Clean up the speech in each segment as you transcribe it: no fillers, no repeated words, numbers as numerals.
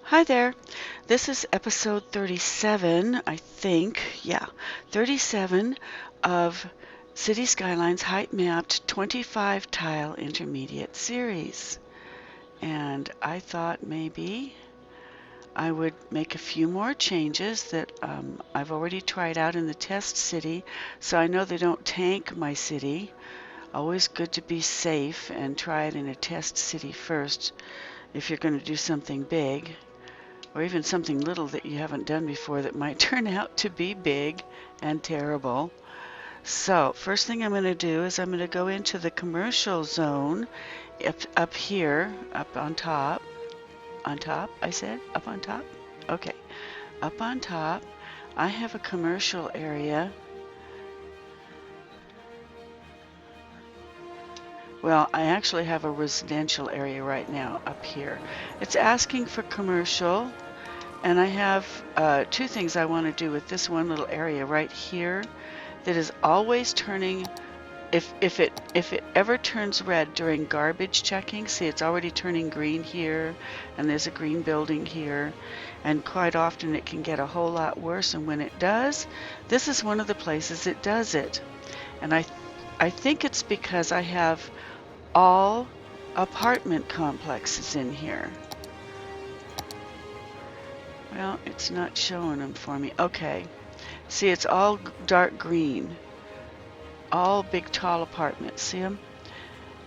Hi there. This is episode 37, I think. Yeah, 37 of City Skylines HeightMapped 25 tile intermediate series. And I thought maybe I would make a few more changes that I've already tried out in the test city, so I know they don't tank my city. Always good to be safe and try it in a test city first if you're going to do something big, or even something little that you haven't done before that might turn out to be big and terrible. So first thing I'm going to do is I'm going to go into the commercial zone up here, up on top. On top, I said? Up on top? Okay. Up on top, I have a commercial area. Well, I actually have a residential area right now up here. It's asking for commercial. And I have two things I want to do with this one little area right here that is always turning, if it ever turns red during garbage checking, see it's already turning green here, and there's a green building here, and quite often it can get a whole lot worse, and when it does, this is one of the places it does it. And I think it's because I have all apartment complexes in here. Well, it's not showing them for me. Okay. See, it's all dark green. All big, tall apartments. See them?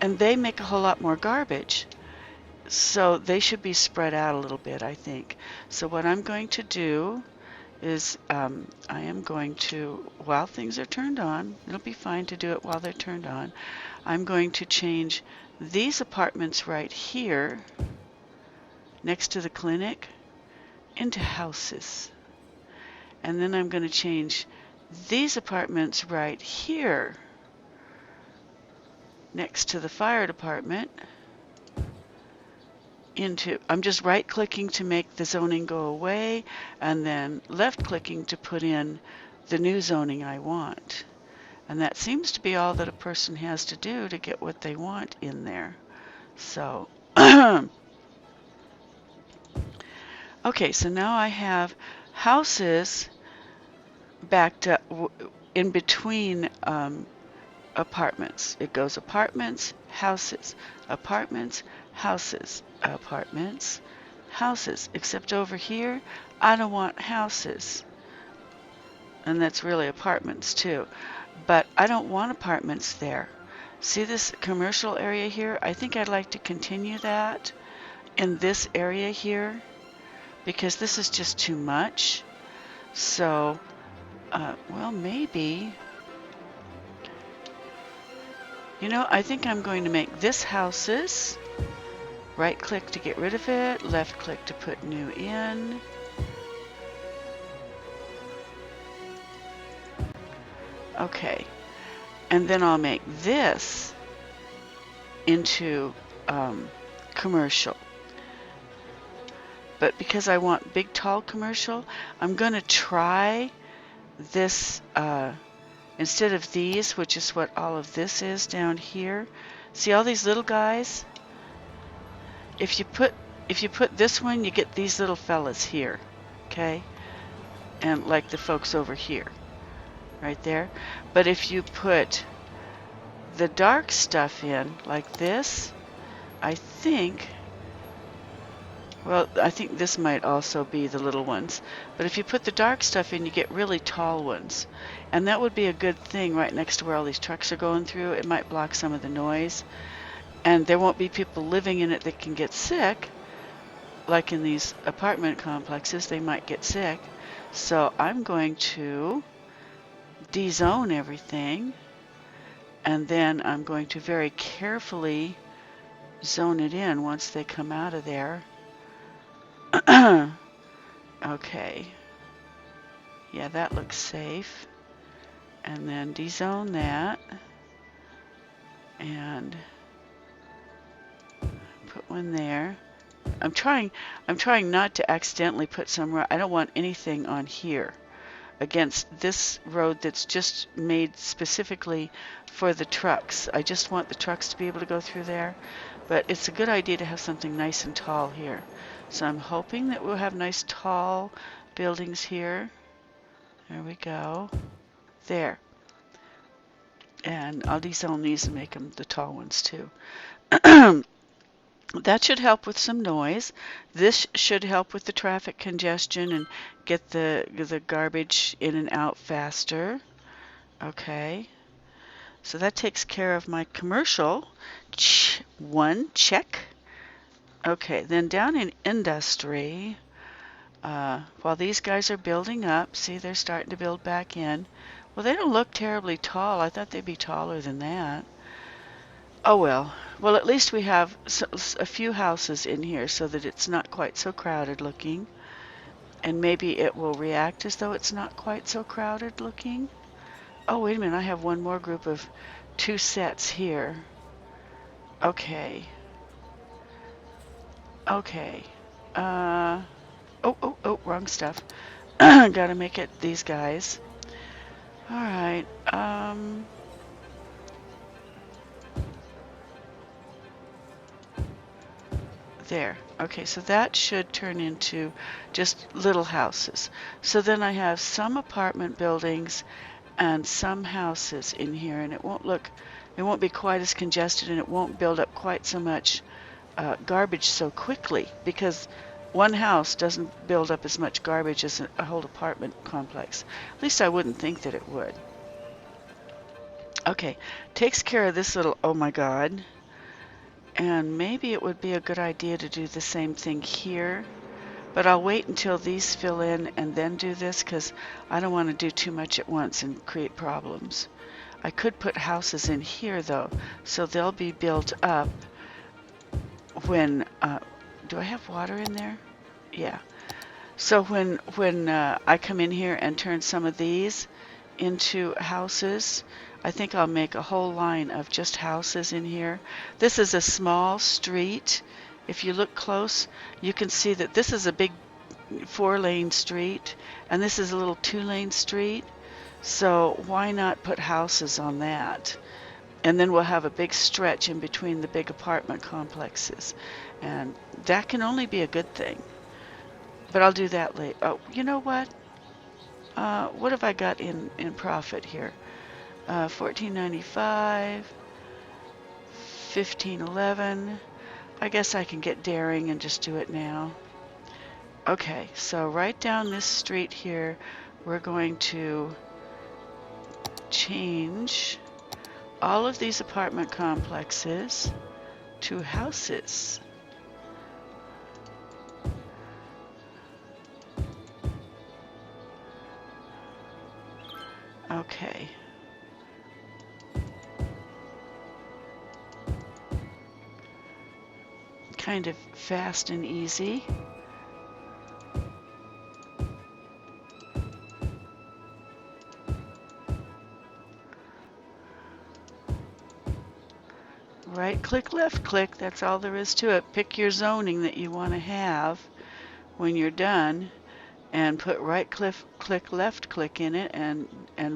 And they make a whole lot more garbage. So they should be spread out a little bit, I think. So what I'm going to do is I am going to, while things are turned on, it'll be fine to do it while they're turned on, I'm going to change these apartments right here next to the clinic into houses. And then I'm going to change these apartments right here next to the fire department into, I'm just right clicking to make the zoning go away and then left clicking to put in the new zoning I want. And that seems to be all that a person has to do to get what they want in there. So okay, so now I have houses backed up in between apartments. It goes apartments, houses, apartments, houses, apartments, houses. Except over here, I don't want houses. And that's really apartments too. But I don't want apartments there. See this commercial area here? I think I'd like to continue that in this area here, because this is just too much. So, well, maybe, you know, I think I'm going to make this houses. Right click to get rid of it, left click to put new in. Okay, and then I'll make this into commercial. But because I want big, tall commercial, I'm going to try this instead of these, which is what all of this is down here. See all these little guys? If you put this one, you get these little fellas here, okay? And like the folks over here, right there. But if you put the dark stuff in, like this, I think, well, I think this might also be the little ones. But if you put the dark stuff in, you get really tall ones. And that would be a good thing right next to where all these trucks are going through. It might block some of the noise. And there won't be people living in it that can get sick. Like in these apartment complexes, they might get sick. So I'm going to dezone everything. And then I'm going to very carefully zone it in once they come out of there. Okay. Yeah, that looks safe. And then dezone that. And put one there. I'm trying not to accidentally put some, I don't want anything on here against this road that's just made specifically for the trucks. I just want the trucks to be able to go through there. But it's a good idea to have something nice and tall here. So I'm hoping that we'll have nice tall buildings here. There we go. There. And these all needs to make them the tall ones too. That should help with some noise. This should help with the traffic congestion and get the garbage in and out faster. Okay. So that takes care of my commercial. One, check. Okay, then down in industry, while these guys are building up, see they're starting to build back in. Well, they don't look terribly tall. I thought they'd be taller than that. Oh well. Well, at least we have a few houses in here so that it's not quite so crowded looking. And maybe it will react as though it's not quite so crowded looking. Oh, wait a minute. I have one more group of 2 sets here. Okay. Okay. Oh, wrong stuff. Gotta make it these guys. Alright. There. Okay, so that should turn into just little houses. So then I have some apartment buildings and some houses in here, and it won't be quite as congested, and it won't build up quite so much garbage so quickly, because one house doesn't build up as much garbage as a whole apartment complex. At least I wouldn't think that it would. Okay, takes care of this little, oh my God. And maybe it would be a good idea to do the same thing here, but I'll wait until these fill in and then do this, because I don't want to do too much at once and create problems. I could put houses in here though, so they'll be built up when, do I have water in there? Yeah. So when I come in here and turn some of these into houses, I think I'll make a whole line of just houses in here. This is a small street. If you look close, you can see that this is a big 4-lane street, and this is a little 2-lane street. So why not put houses on that? And then we'll have a big stretch in between the big apartment complexes. And that can only be a good thing. But I'll do that later. Oh, you know what? What have I got in profit here? $14.95, $15.11. I guess I can get daring and just do it now. Okay, so right down this street here, we're going to change all of these apartment complexes to houses. Okay. Kind of fast and easy. Right click, left click, that's all there is to it. Pick your zoning that you want to have when you're done, and put right click, left click in it, and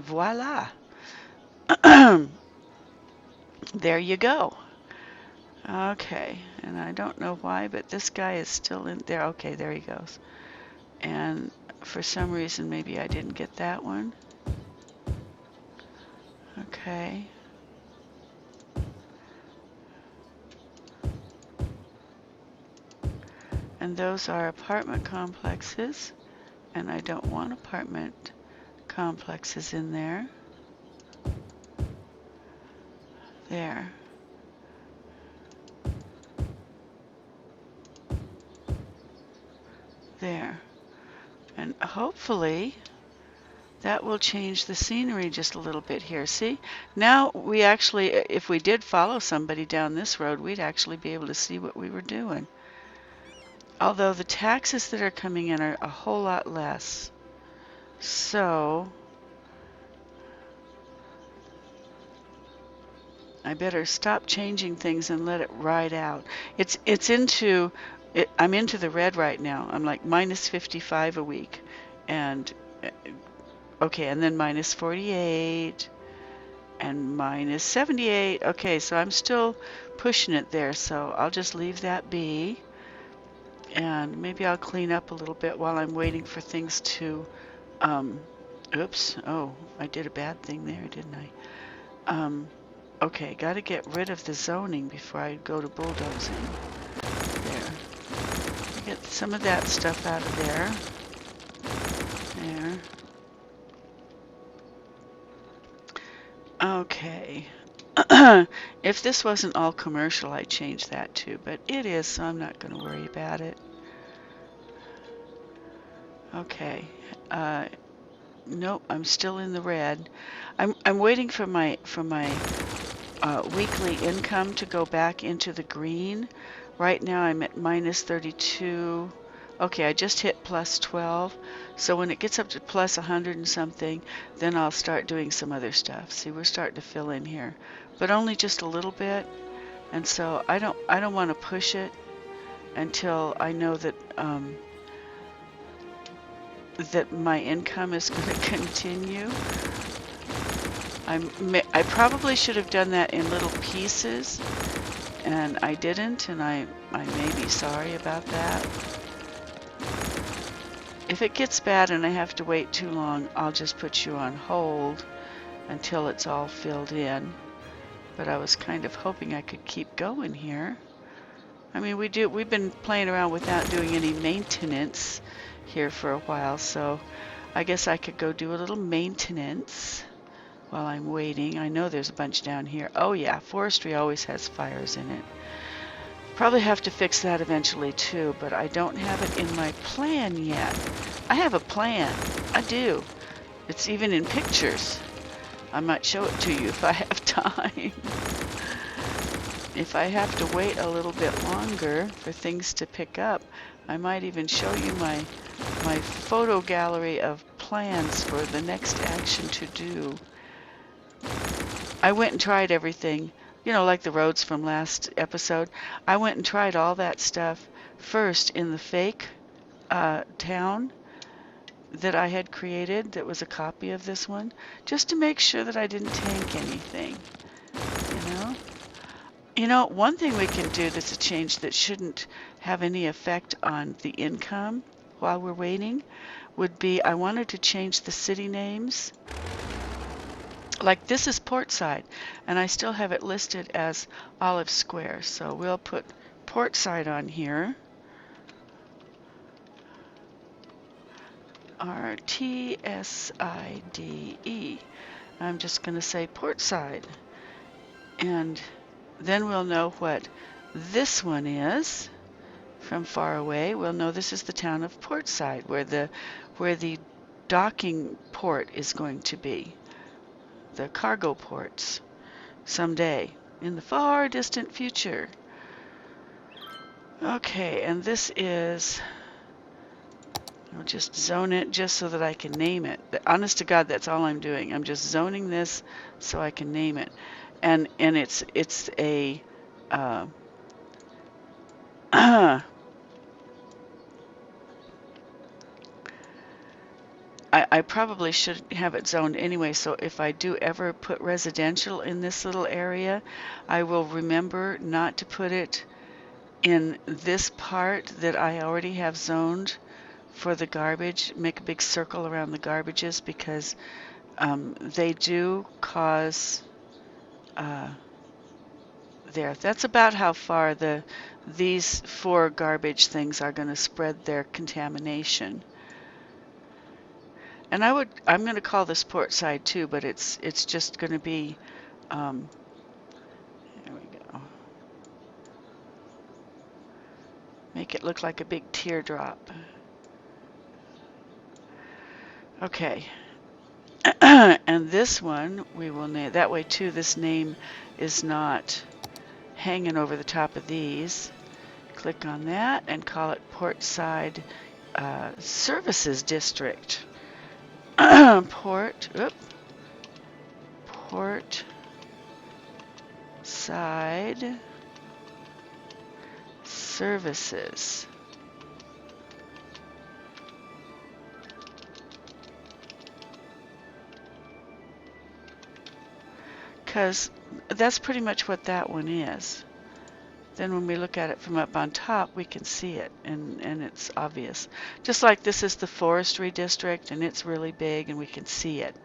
voila. There you go. Okay, and I don't know why, but this guy is still in there. Okay, there he goes. And for some reason, maybe I didn't get that one. Okay. And those are apartment complexes, and I don't want apartment complexes in there. There. There. And hopefully that will change the scenery just a little bit here. See? Now we actually, if we did follow somebody down this road, we'd actually be able to see what we were doing. Although the taxes that are coming in are a whole lot less. So I better stop changing things and let it ride out. I'm into the red right now. I'm like minus 55 a week. And okay, and then minus 48 and minus 78. Okay, so I'm still pushing it there, so I'll just leave that be. And maybe I'll clean up a little bit while I'm waiting for things to, oops, oh, I did a bad thing there, didn't I? Okay, got to get rid of the zoning before I go to bulldozing. There. Get some of that stuff out of there. There. Okay. If this wasn't all commercial, I'd change that too, but it is, so I'm not going to worry about it. Okay. Nope, I'm still in the red. I'm waiting for my weekly income to go back into the green. Right now I'm at minus 32. Okay, I just hit plus 12. So when it gets up to plus 100 and something, then I'll start doing some other stuff. See, we're starting to fill in here, but only just a little bit. And so I don't want to push it until I know that that my income is going to continue. I probably should have done that in little pieces, and I didn't, and I may be sorry about that. If it gets bad and I have to wait too long, I'll just put you on hold until it's all filled in. But I was kind of hoping I could keep going here. I mean, we've been playing around without doing any maintenance here for a while, so I guess I could go do a little maintenance while I'm waiting. I know there's a bunch down here. Oh yeah, forestry always has fires in it. Probably have to fix that eventually too, but I don't have it in my plan yet. I have a plan. I do. It's even in pictures. I might show it to you if I have time. If I have to wait a little bit longer for things to pick up, I might even show you my photo gallery of plans for the next action to do. I went and tried everything, you know, like the roads from last episode. I went and tried all that stuff first in the fake town that I had created that was a copy of this one, just to make sure that I didn't tank anything, you know? You know, one thing we can do that's a change that shouldn't have any effect on the income while we're waiting would be, I wanted to change the city names. Like this is Portside, and I still have it listed as Olive Square, so we'll put Portside on here. R-T-S-I-D-E. I'm just going to say Portside, and then we'll know what this one is from far away. We'll know this is the town of Portside, where the docking port is going to be, the cargo ports, someday in the far distant future. Okay, and this is, I'll just zone it just so that I can name it. Honest to God, that's all I'm doing. I'm just zoning this so I can name it. And it's a I probably should have it zoned anyway, so if I do ever put residential in this little area, I will remember not to put it in this part that I already have zoned for the garbage. Make a big circle around the garbages, because they do cause there. That's about how far these 4 garbage things are going to spread their contamination. And I'm going to call this Portside too, but it's just going to be, there we go. Make it look like a big teardrop. Okay. And this one we will name, that way too this name is not hanging over the top of these. Click on that and call it Portside Services District. Portside Services. Because that's pretty much what that one is. then when we look at it from up on top, we can see it, and it's obvious. Just like this is the forestry district, and it's really big, and we can see it.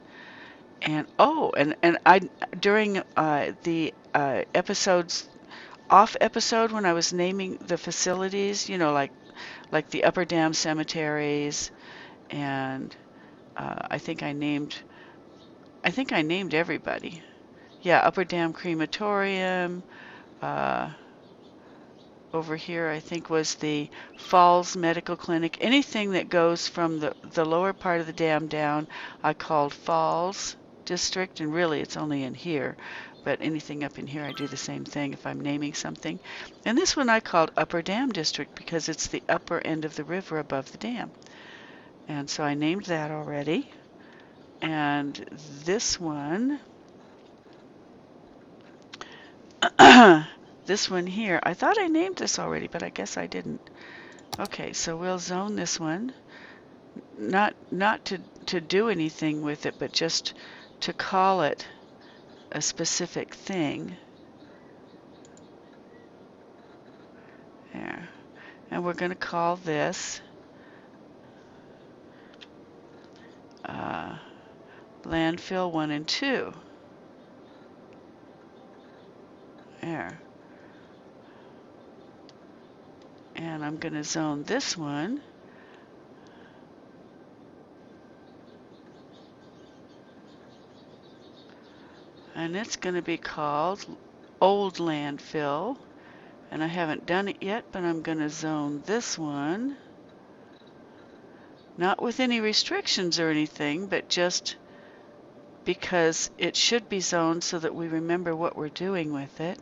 And oh, and I during the episodes off episode when I was naming the facilities, you know, like the Upper Dam cemeteries, and I think I named everybody. Yeah, Upper Dam crematorium. Over here, I think, was the Falls Medical Clinic. Anything that goes from the lower part of the dam down, I called Falls District, and really it's only in here. But anything up in here, I do the same thing if I'm naming something. And this one I called Upper Dam District because it's the upper end of the river above the dam. And so I named that already. And this one, this one here, I thought I named this already, but I guess I didn't. Okay, so we'll zone this one. Not to do anything with it, but just to call it a specific thing. There. And we're going to call this landfill 1 and 2. There. And I'm going to zone this one. And it's going to be called Old Landfill. And I haven't done it yet, but I'm going to zone this one. Not with any restrictions or anything, but just because it should be zoned so that we remember what we're doing with it.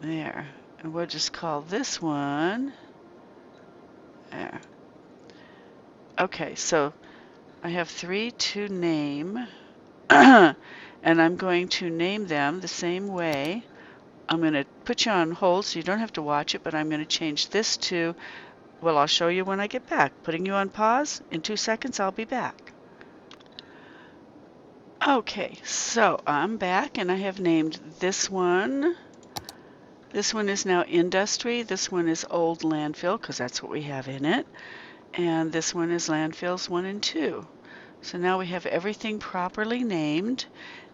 There. And we'll just call this one. There. Okay, so I have 3 to name. And I'm going to name them the same way. I'm going to put you on hold so you don't have to watch it, but I'm going to change this to, well, I'll show you when I get back. Putting you on pause. In 2 seconds, I'll be back. Okay, so I'm back, and I have named this one. This one is now industry. This one is old landfill, because that's what we have in it. And this one is landfills 1 and 2. So now we have everything properly named.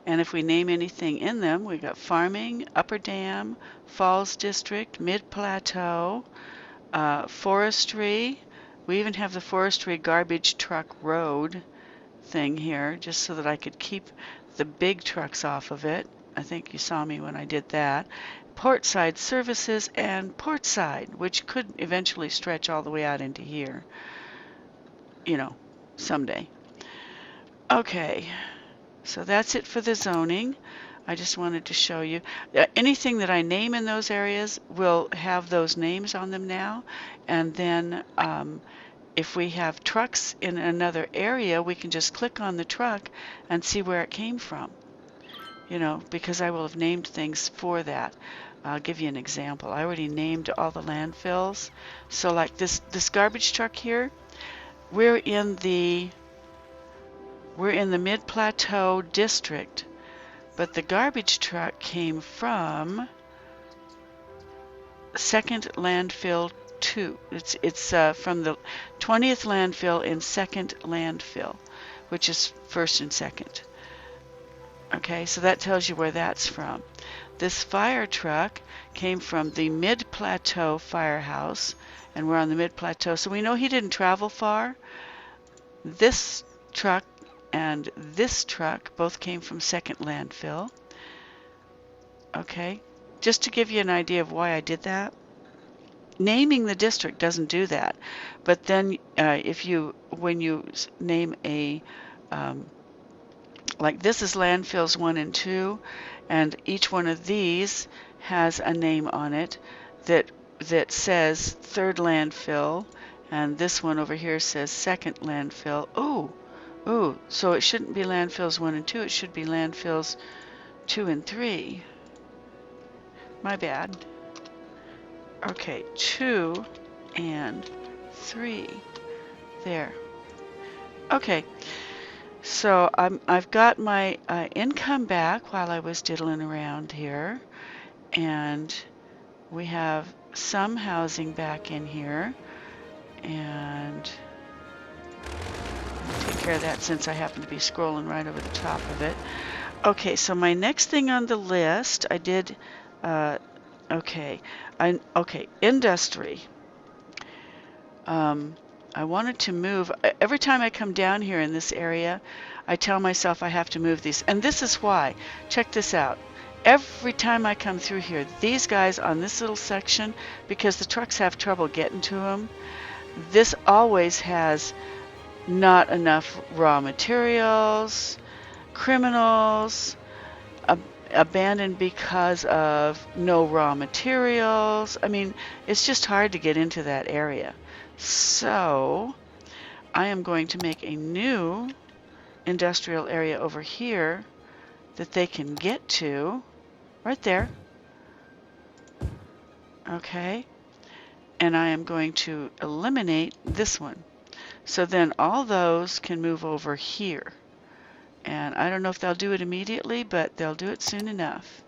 And if we name anything in them, we got farming, Upper Dam, Falls District, Mid Plateau, forestry. We even have the forestry garbage truck road thing here, just so that I could keep the big trucks off of it. I think you saw me when I did that. Portside services and Portside, which could eventually stretch all the way out into here, you know, someday. Okay. So that's it for the zoning. I just wanted to show you. Anything that I name in those areas will have those names on them now. And then if we have trucks in another area, we can just click on the truck and see where it came from. You know, because I will have named things for that. I'll give you an example. I already named all the landfills. So like this garbage truck here, we're in the Mid-Plateau district, but the garbage truck came from second landfill 2. It's from the 20th landfill in second landfill, which is first and second. Okay, so that tells you where that's from. This fire truck came from the Mid-Plateau firehouse, and we're on the Mid-Plateau, so we know he didn't travel far. This truck and this truck both came from second landfill. Okay, just to give you an idea of why I did that. Naming the district doesn't do that, but then when you name a like this is landfills 1 and 2, and each one of these has a name on it that says third landfill, and this one over here says second landfill. Ooh, so it shouldn't be landfills 1 and 2, it should be landfills 2 and 3. My bad. Okay, 2 and 3. There. Okay, So I've got my income back while I was diddling around here, and we have some housing back in here, and I'll take care of that since I happen to be scrolling right over the top of it. Okay, so my next thing on the list, I did, okay, industry. I wanted to move. Every time I come down here in this area, I tell myself I have to move these. And this is why. Check this out. Every time I come through here, these guys on this little section, because the trucks have trouble getting to them, this always has not enough raw materials, criminals, abandoned because of no raw materials. I mean, it's just hard to get into that area. So I am going to make a new industrial area over here that they can get to, right there. Okay, and I am going to eliminate this one. So then all those can move over here. And I don't know if they'll do it immediately, but they'll do it soon enough.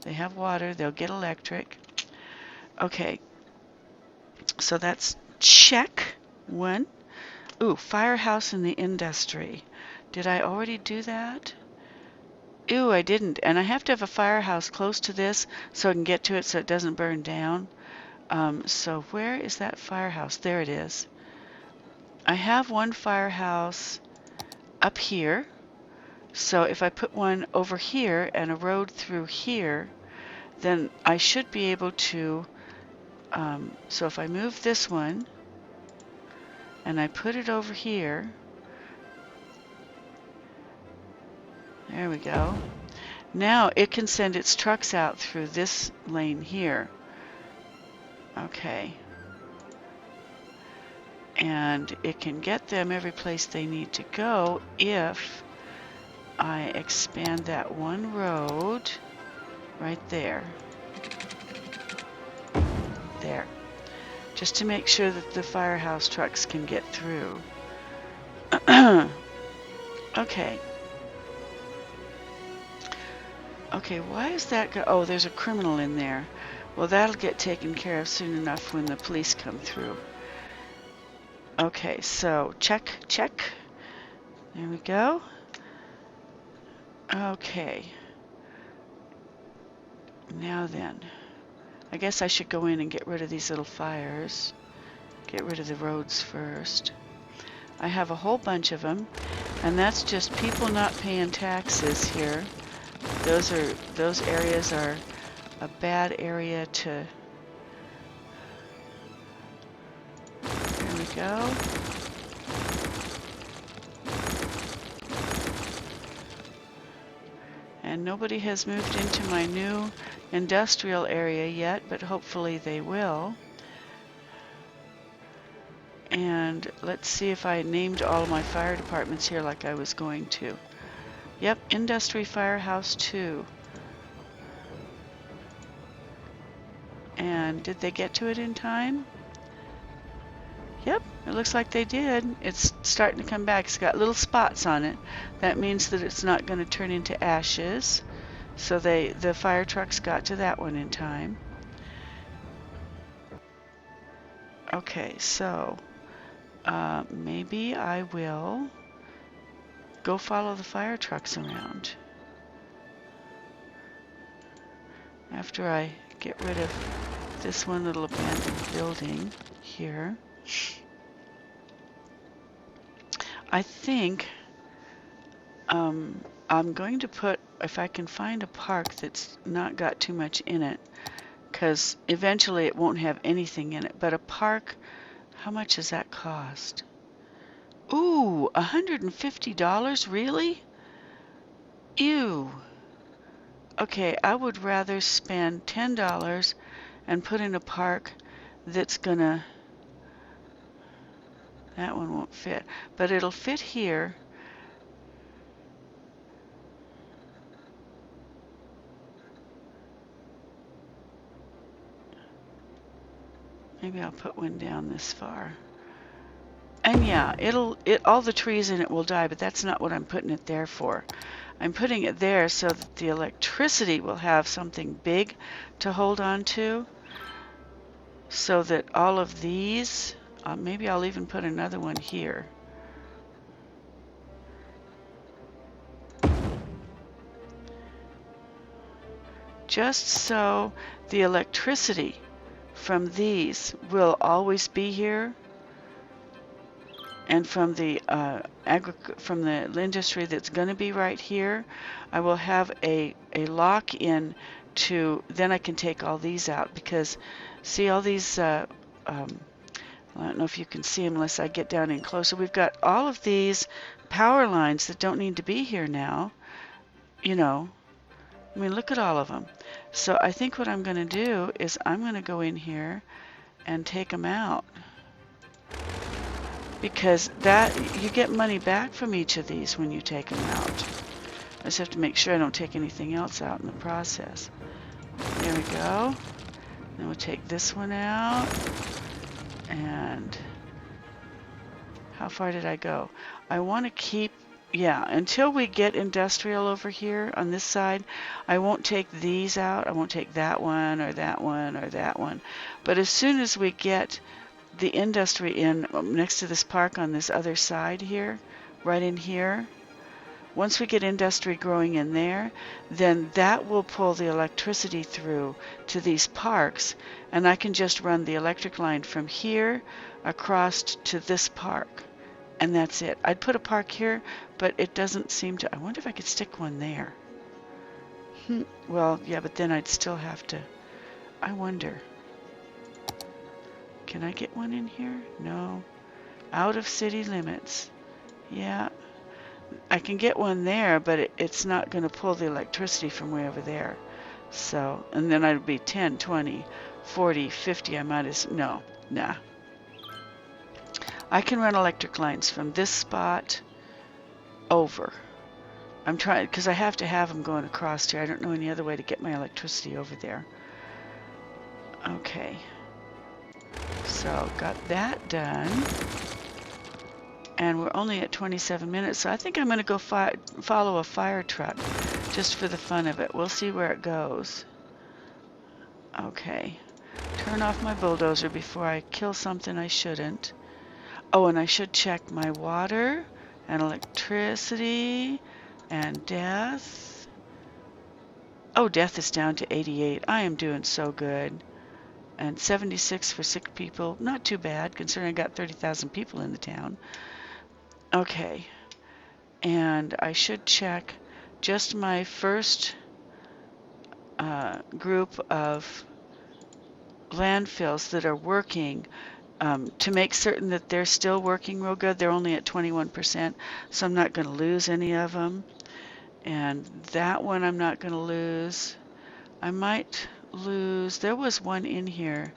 They have water, they'll get electric. Okay, so that's check one. Ooh, firehouse in the industry. Did I already do that? Ooh, I didn't. And I have to have a firehouse close to this so I can get to it so it doesn't burn down. So where is that firehouse? There it is. I have one firehouse up here. So if I put one over here and a road through here, then I should be able to, so if I move this one and I put it over here, there we go. Now it can send its trucks out through this lane here. Okay. And it can get them every place they need to go if I expand that one road right there. There. Just to make sure that the firehouse trucks can get through. Okay. Okay, why is that oh, there's a criminal in there. Well, that'll get taken care of soon enough when the police come through. Okay, so check, check. There we go. Okay. Now then, I guess I should go in and get rid of these little fires. Get rid of the roads first. I have a whole bunch of them, and that's just people not paying taxes here. Those areas are a bad area to. There we go. And nobody has moved into my new industrial area yet, but hopefully they will. And let's see if I named all of my fire departments here like I was going to. Yep, Industry Firehouse 2. And did they get to it in time? Yep, it looks like they did. It's starting to come back. It's got little spots on it. That means that it's not going to turn into ashes. So the fire trucks got to that one in time. Okay, so maybe I will go follow the fire trucks around after I get rid of this one little abandoned building here. I think I'm going to put, if I can find a park that's not got too much in it, because eventually it won't have anything in it, but a park, how much does that cost? Ooh, $150, really? Ew. Okay, I would rather spend $10 and put in a park that's gonna, that one won't fit, but it'll fit here. Maybe I'll put one down this far. And yeah, all the trees in it will die, but that's not what I'm putting it there for. I'm putting it there so that the electricity will have something big to hold on to, so that all of these, maybe I'll even put another one here. Just so the electricity from these will always be here, and from the industry that's going to be right here, I will have a lock in to, then I can take all these out, because see all these, I don't know if you can see them unless I get down in closer. We've got all of these power lines that don't need to be here now, you know. I mean, look at all of them. So I think what I'm going to do is I'm going to go in here and take them out, because that, you get money back from each of these when you take them out. I just have to make sure I don't take anything else out in the process. There we go. Then we'll take this one out. And how far did I go? I want to keep, yeah, until we get industrial over here on this side, I won't take these out. I won't take that one or that one or that one. But as soon as we get the industry in next to this park on this other side here, right in here, once we get industry growing in there, then that will pull the electricity through to these parks, and I can just run the electric line from here across to this park, and that's it. I'd put a park here, but it doesn't seem to. I wonder if I could stick one there. Well, yeah, but then I'd still have to. I wonder. Can I get one in here? No. Out of city limits. Yeah. I can get one there, but it's not going to pull the electricity from way over there. So, and then I'd be 10, 20, 40, 50. I might as, no, nah. I can run electric lines from this spot over. I'm trying, because I have to have them going across here. I don't know any other way to get my electricity over there. Okay. So, got that done. And we're only at 27 minutes, so I think I'm going to go follow a fire truck just for the fun of it. We'll see where it goes. Okay. Turn off my bulldozer before I kill something I shouldn't. Oh, and I should check my water and electricity and death. Oh, death is down to 88. I am doing so good. And 76 for sick people. Not too bad, considering I got 30,000 people in the town. Okay. And I should check just my first group of landfills that are working to make certain that they're still working real good. They're only at 21%, so I'm not going to lose any of them. And that one I'm not going to lose. I might lose, there was one in here.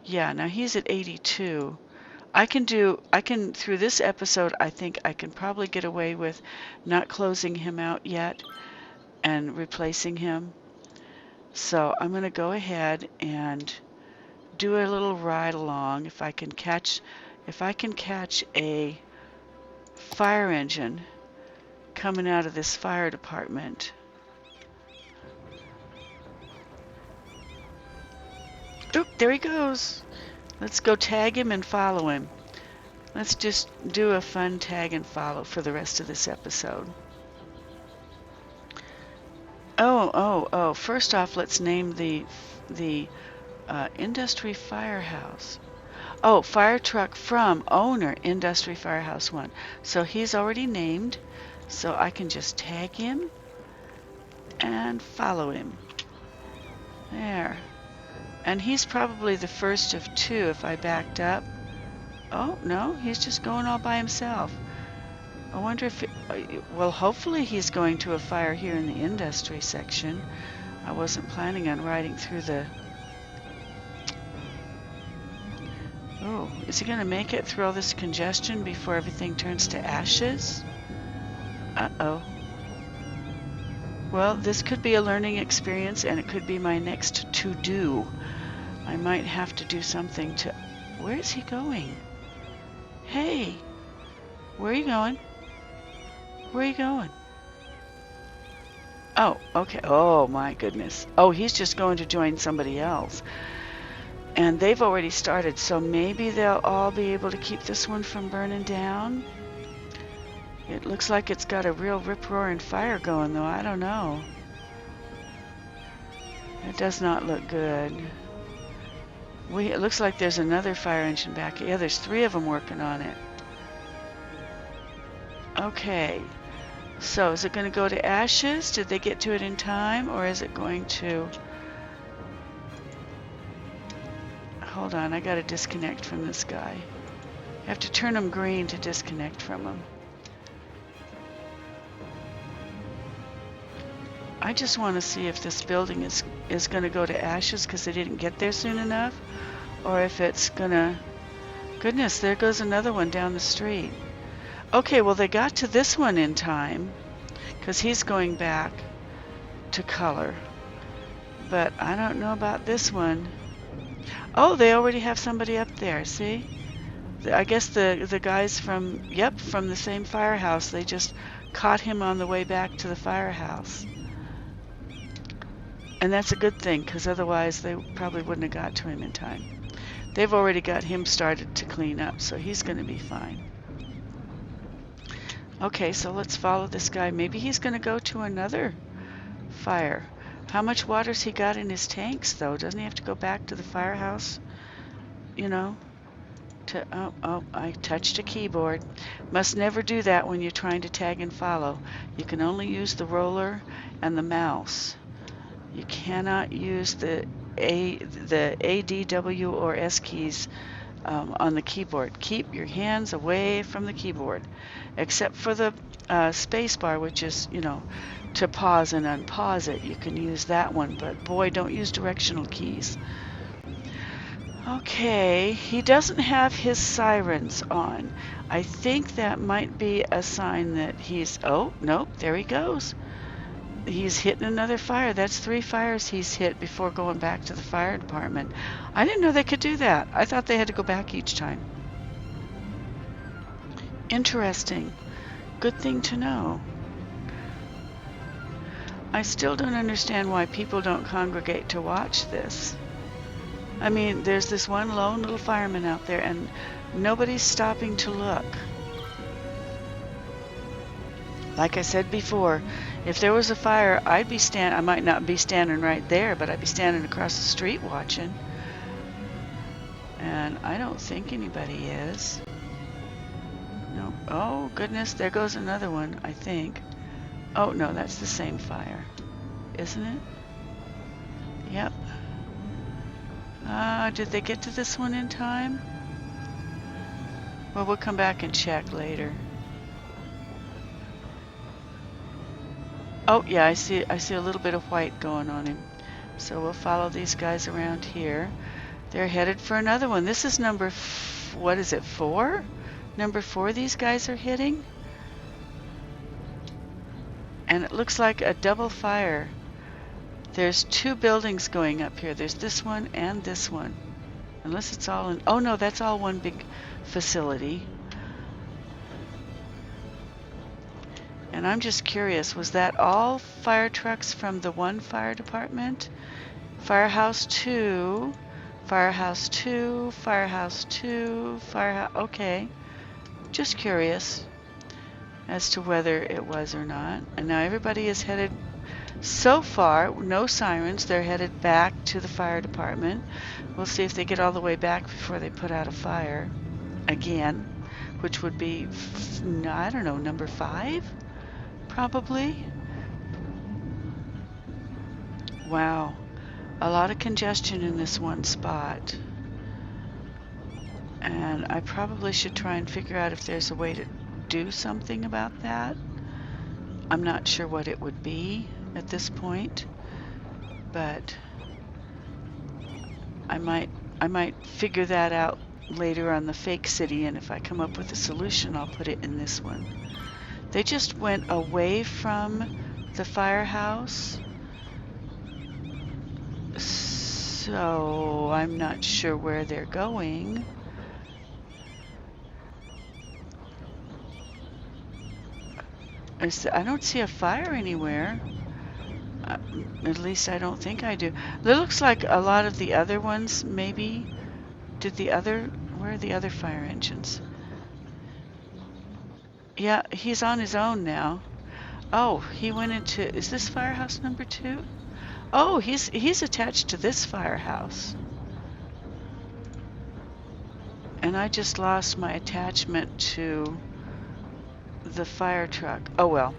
Yeah, now he's at 82. I can, through this episode, I think I can probably get away with not closing him out yet and replacing him. So I'm going to go ahead and do a little ride along. If I can catch a fire engine coming out of this fire department. Oop, there he goes. Let's go tag him and follow him. Let's just do a fun tag and follow for the rest of this episode. Oh, first off, let's name the Industry Firehouse. Oh, fire truck from owner Industry Firehouse 1. So he's already named, so I can just tag him and follow him. There. And he's probably the first of two if I backed up. Oh, no, he's just going all by himself. I wonder if, well, hopefully he's going to a fire here in the industry section. I wasn't planning on riding through the... Oh, is he going to make it through all this congestion before everything turns to ashes? Uh-oh. Well, this could be a learning experience, and it could be my next to-do. I might have to do something to... Where is he going? Hey, where are you going? Where are you going? Oh, okay. Oh my goodness. Oh, he's just going to join somebody else. And they've already started, so maybe they'll all be able to keep this one from burning down. It looks like it's got a real rip-roaring fire going, though. I don't know. It does not look good. It looks like there's another fire engine back here. Yeah, there's 3 of them working on it. Okay. So is it going to go to ashes? Did they get to it in time? Or is it going to... Hold on, I got to disconnect from this guy. I have to turn him green to disconnect from him. I just want to see if this building is going to go to ashes because they didn't get there soon enough, or if it's going to... Goodness, there goes another one down the street. Okay, well they got to this one in time because he's going back to color. But I don't know about this one. Oh, they already have somebody up there, see? I guess the guys from the same firehouse, they just caught him on the way back to the firehouse. And that's a good thing, because otherwise they probably wouldn't have got to him in time. They've already got him started to clean up, so he's going to be fine. Okay, so let's follow this guy. Maybe he's going to go to another fire. How much water's he got in his tanks, though? Doesn't he have to go back to the firehouse? You know? Oh, I touched a keyboard. Must never do that when you're trying to tag and follow. You can only use the roller and the mouse. You cannot use the A, D, W, or S keys on the keyboard. Keep your hands away from the keyboard, except for the space bar, which is, you know, to pause and unpause it. You can use that one, but boy, don't use directional keys. Okay, he doesn't have his sirens on. I think that might be a sign that he's... Oh, nope, there he goes. He's hitting another fire. That's 3 fires he's hit before going back to the fire department. I didn't know they could do that. I thought they had to go back each time. Interesting. Good thing to know. I still don't understand why people don't congregate to watch this. I mean, there's this one lone little fireman out there, and nobody's stopping to look. Like I said before, if there was a fire, I might not be standing right there, but I'd be standing across the street watching. And I don't think anybody is. No. Oh, goodness, there goes another one, I think. Oh, no, that's the same fire, isn't it? Yep. Did they get to this one in time? Well, we'll come back and check later. Oh, yeah, I see a little bit of white going on him. So we'll follow these guys around here. They're headed for another one. This is number, what is it, 4? Number 4 these guys are hitting. And it looks like a double fire. There's 2 buildings going up here. There's this one and this one. Unless it's all in... Oh, no, that's all one big facility. And I'm just curious, was that all fire trucks from the one fire department? Firehouse 2, Firehouse 2, Firehouse 2, Firehouse... Okay. Just curious as to whether it was or not. And now everybody is headed... So far, no sirens. They're headed back to the fire department. We'll see if they get all the way back before they put out a fire again, which would be, I don't know, number 5, probably. Wow, a lot of congestion in this one spot. And I probably should try and figure out if there's a way to do something about that. I'm not sure what it would be at this point, but I might figure that out later on the fake city, and if I come up with a solution, I'll put it in this one. They just went away from the firehouse, so I'm not sure where they're going. I don't see a fire anywhere. At least I don't think I do. It looks like a lot of the other ones, maybe. Where are the other fire engines? Yeah, he's on his own now. Oh, he went into, is this firehouse number 2? Oh, he's attached to this firehouse. And I just lost my attachment to the fire truck. Oh well.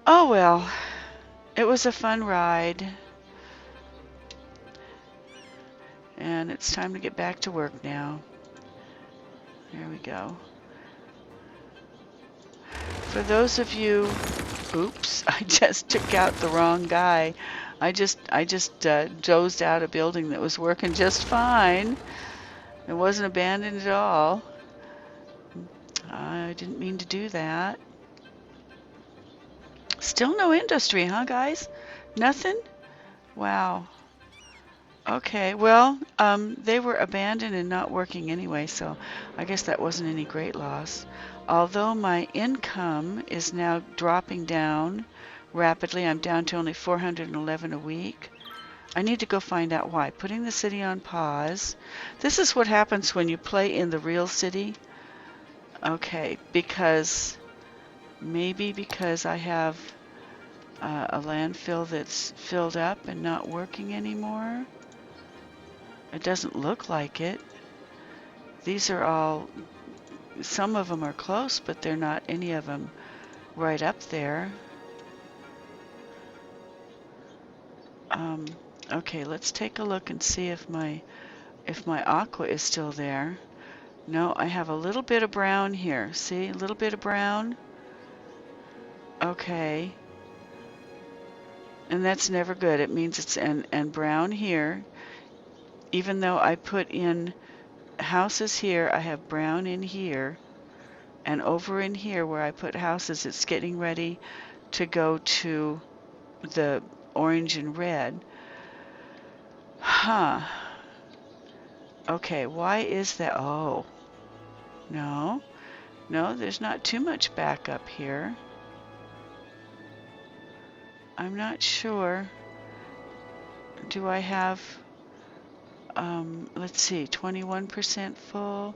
Oh well. It was a fun ride. And it's time to get back to work now. There we go. For those of you, oops, I just took out the wrong guy. I just dozed out a building that was working just fine. It wasn't abandoned at all. I didn't mean to do that. Still no industry, huh, guys? Nothing? Wow. Okay, well, they were abandoned and not working anyway, so I guess that wasn't any great loss. Although my income is now dropping down rapidly, I'm down to only $411 a week. I need to go find out why. Putting the city on pause. This is what happens when you play in the real city. Okay, maybe because I have a landfill that's filled up and not working anymore. It doesn't look like it. These are all, some of them are close, but they're not any of them right up there. Okay, let's take a look and see if my aqua is still there. No, I have a little bit of brown here. See, a little bit of brown. Okay. And that's never good. It means it's and brown here. Even though I put in houses here, I have brown in here. And over in here where I put houses, it's getting ready to go to the orange and red. Huh. Okay, why is that? Oh. No. No, there's not too much backup here. I'm not sure. Do I have, let's see, 21% full,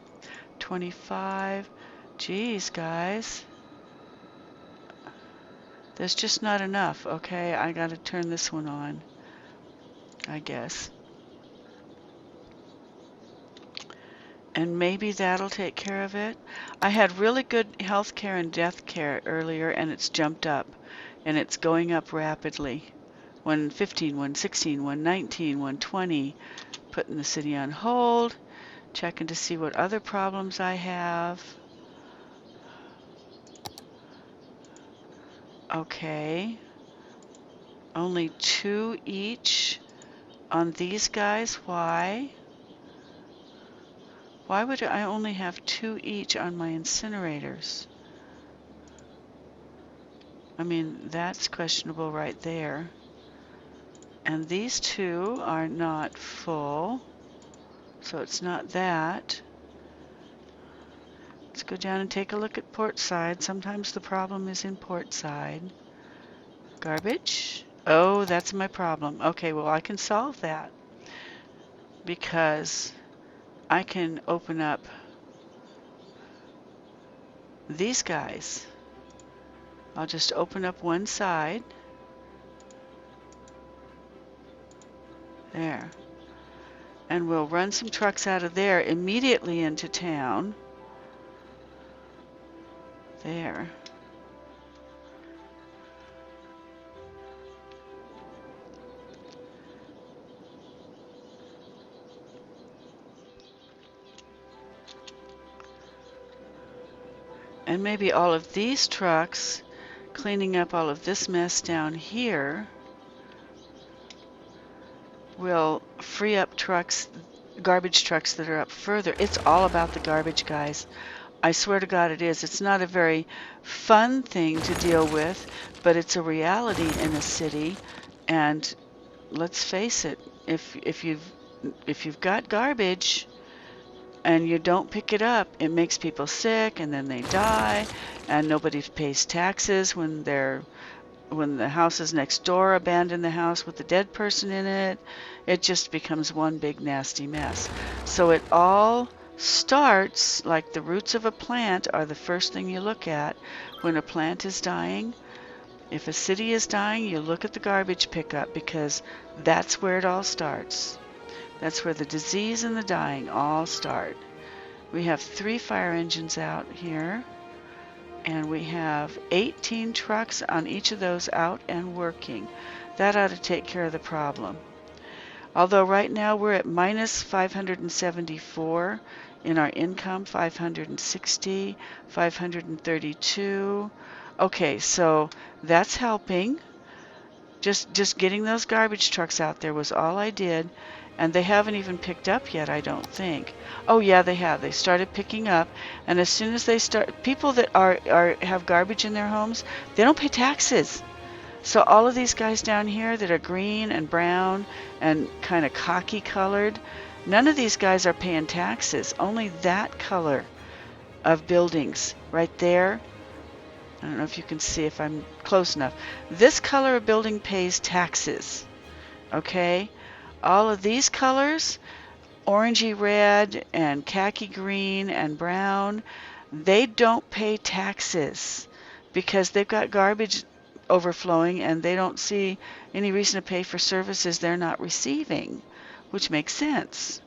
25. Geez, guys. There's just not enough. Okay, I gotta turn this one on, I guess. And maybe that'll take care of it. I had really good health care and death care earlier, and it's jumped up. And it's going up rapidly. 115, 116, 119, 120. Putting the city on hold. Checking to see what other problems I have. Okay. Only 2 each on these guys. Why? Why would I only have 2 each on my incinerators? I mean, that's questionable right there. And these 2 are not full, so it's not that. Let's go down and take a look at Portside. Sometimes the problem is in Portside. Garbage. Oh, that's my problem. Okay, well, I can solve that because I can open up these guys. I'll just open up one side. There. And we'll run some trucks out of there immediately into town. There. And maybe all of these trucks cleaning up all of this mess down here will free up trucks, garbage trucks that are up further. It's all about the garbage, guys. I swear to God it is. It's not a very fun thing to deal with, but it's a reality in a city. And let's face it, if you've got garbage, and you don't pick it up, it makes people sick, and then they die, and nobody pays taxes when the houses next door abandon the house with the dead person in it. It just becomes one big nasty mess. So it all starts, like the roots of a plant are the first thing you look at when a plant is dying. If a city is dying, you look at the garbage pickup, because that's where it all starts. That's where the disease and the dying all start. We have 3 fire engines out here, and we have 18 trucks on each of those out and working. That ought to take care of the problem. Although right now we're at minus 574 in our income, 560, 532. Okay, so that's helping. Just getting those garbage trucks out there was all I did, and they haven't even picked up yet, I don't think. Oh yeah, they have. They started picking up, and as soon as they start, people that have garbage in their homes, they don't pay taxes. So all of these guys down here that are green and brown and kind of khaki colored, none of these guys are paying taxes. Only that color of buildings right there. I don't know if you can see if I'm close enough. This color of building pays taxes. Okay? All of these colors, orangey red and khaki green and brown, they don't pay taxes because they've got garbage overflowing and they don't see any reason to pay for services they're not receiving, which makes sense.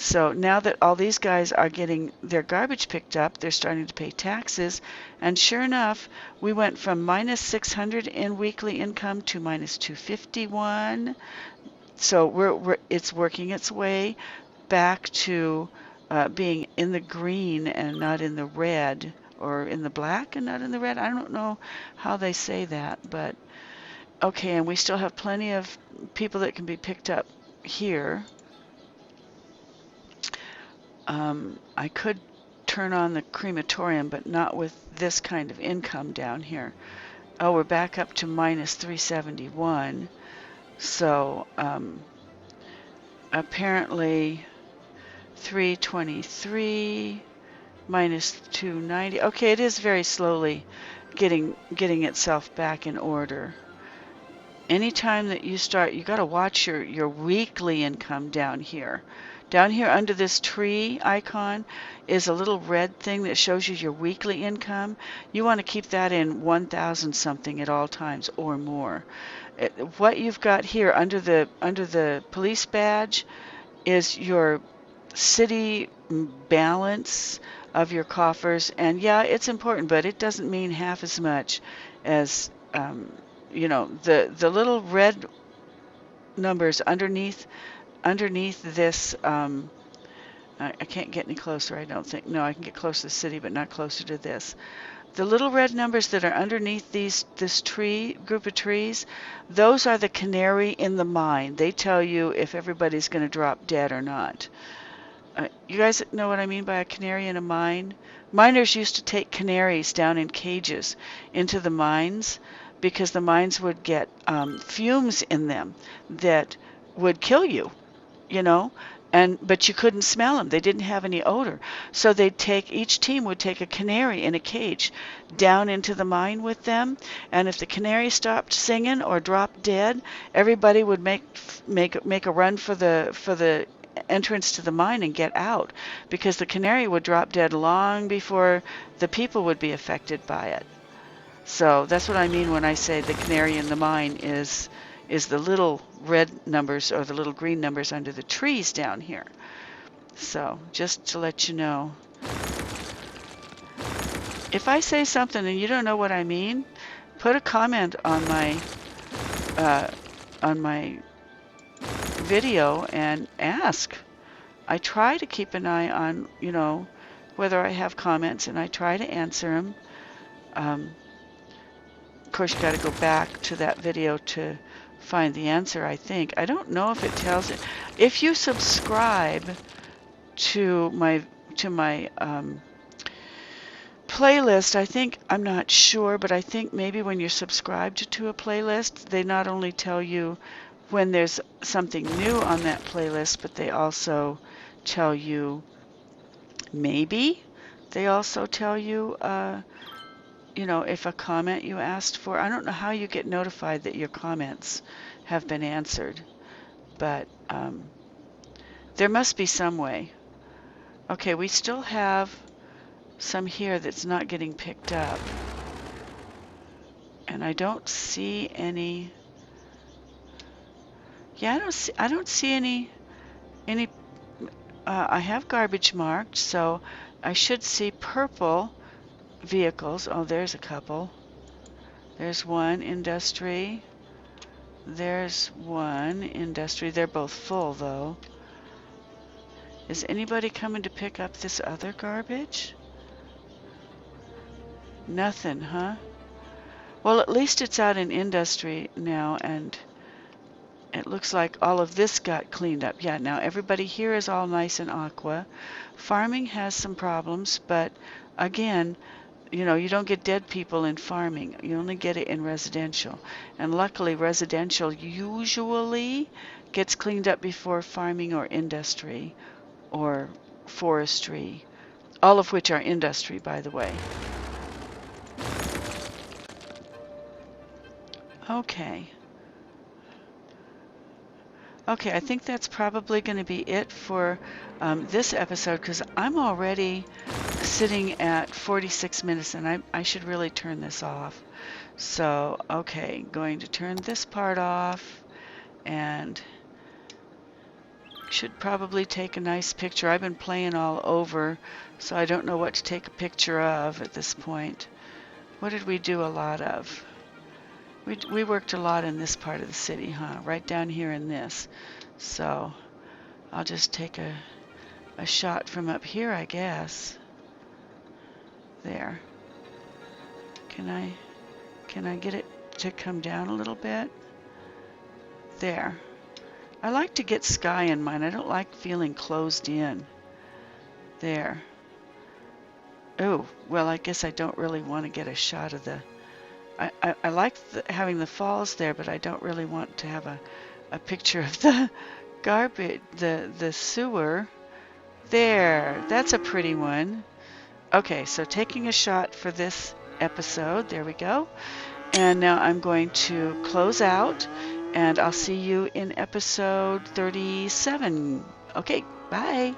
So now that all these guys are getting their garbage picked up, they're starting to pay taxes. And sure enough, we went from minus 600 in weekly income to minus 251. So it's working its way back to being in the green and not in the red, or in the black and not in the red. I don't know how they say that, but okay. And we still have plenty of people that can be picked up here. I could turn on the crematorium, but not with this kind of income down here. Oh, we're back up to minus 371. So apparently 323 minus 290. Okay, it is very slowly getting itself back in order. Anytime that you start, you got to watch your weekly income down here. Down here under this tree icon is a little red thing that shows you your weekly income. You want to keep that in 1,000 something at all times or more. What you've got here under the police badge is your city balance of your coffers, and yeah, it's important, but it doesn't mean half as much as the little red numbers underneath this. I can't get any closer, I don't think. No, I can get close to the city, but not closer to this. The little red numbers that are underneath this group of trees, those are the canary in the mine. They tell you if everybody's going to drop dead or not. You guys know what I mean by a canary in a mine? Miners used to take canaries down in cages into the mines because the mines would get fumes in them that would kill you, but you couldn't smell them. They didn't have any odor. So each team would take a canary in a cage down into the mine with them, and if the canary stopped singing or dropped dead, everybody would make a run for the entrance to the mine and get out, because the canary would drop dead long before the people would be affected by it. So that's what I mean when I say the canary in the mine is the little red numbers or the little green numbers under the trees down here. So just to let you know. If I say something and you don't know what I mean, put a comment on my video and ask. I try to keep an eye on, whether I have comments, and I try to answer them. Of course, you got to go back to that video to find the answer, I think. I don't know if it tells it. If you subscribe to my playlist, I'm not sure, but I think maybe when you're subscribed to a playlist, they not only tell you when there's something new on that playlist, but they also tell you Maybe they also tell you, if a comment you asked for. I don't know how you get notified that your comments have been answered, but there must be some way. Okay, we still have some here that's not getting picked up. And I don't see any. Yeah, I don't see any I have garbage marked, so I should see purple vehicles. Oh, there's a couple. There's one industry. There's one industry. They're both full though. Is anybody coming to pick up this other garbage? Nothing, huh? Well, at least it's out in industry now, and it looks like all of this got cleaned up. Yeah, now everybody here is all nice and aqua. Farming has some problems, but again, you don't get dead people in farming. You only get it in residential. And luckily, residential usually gets cleaned up before farming or industry or forestry, all of which are industry, by the way. Okay. Okay, I think that's probably going to be it for this episode, because I'm already sitting at 46 minutes and I should really turn this off. So, okay, going to turn this part off and should probably take a nice picture. I've been playing all over, so I don't know what to take a picture of at this point. What did we do a lot of? We worked a lot in this part of the city, huh? Right down here in this. So I'll just take a shot from up here, I guess. There. Can I get it to come down a little bit? There. I like to get sky in mine. I don't like feeling closed in. There. Oh, well, I guess I don't really want to get a shot of the... I like having the falls there, but I don't really want to have a picture of the garbage, the sewer. There, that's a pretty one. Okay, so taking a shot for this episode. There we go. And now I'm going to close out, and I'll see you in episode 37. Okay, bye.